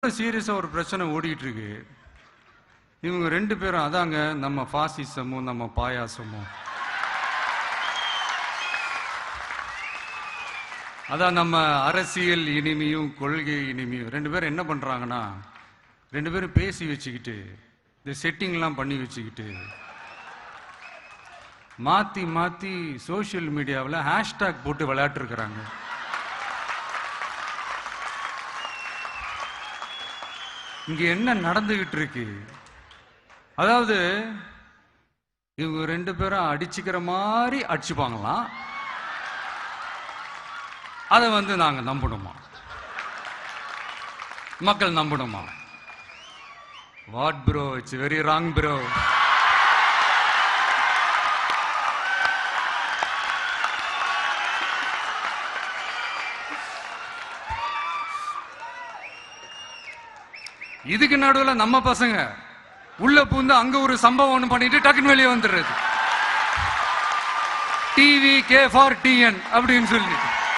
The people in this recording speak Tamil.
சீரியஸா ஒரு பிரச்சனை ஓடிட்டு இருக்கு. இவங்க ரெண்டு பேரும் அதாங்க நம்ம பாசிசமும் நம்ம பாயாசமும். அதான் நம்ம அரசியல் இனிமையும் கொள்கை இனிமையும். ரெண்டு பேரும் என்ன பண்றாங்கன்னா, ரெண்டு பேரும் பேசி வச்சுக்கிட்டு இந்த செட்டிங்லாம் பண்ணி வச்சுக்கிட்டு மாத்தி மாத்தி சோசியல் மீடியாவில் ஹேஷ்டாக் போட்டு விளையாட்டு இருக்கிறாங்க. இங்க என்ன நடந்துகிட்டு இருக்கு? அதாவது இவங்க ரெண்டு பேரும் அடிச்சுக்கிற மாதிரி அடிச்சுப்பாங்களாம். அதை நாங்க நம்பணுமா? மக்கள் நம்பணுமா? What bro, it's very wrong bro. இதுக்கு நடுவில் நம்ம பசங்க உள்ள பூந்து அங்க ஒரு சம்பவம் பண்ணிட்டு டக்குன்னு வெளியே வந்துடுறது. டிவி கே ஃபார் டிஎன் அப்படின்னு சொல்லி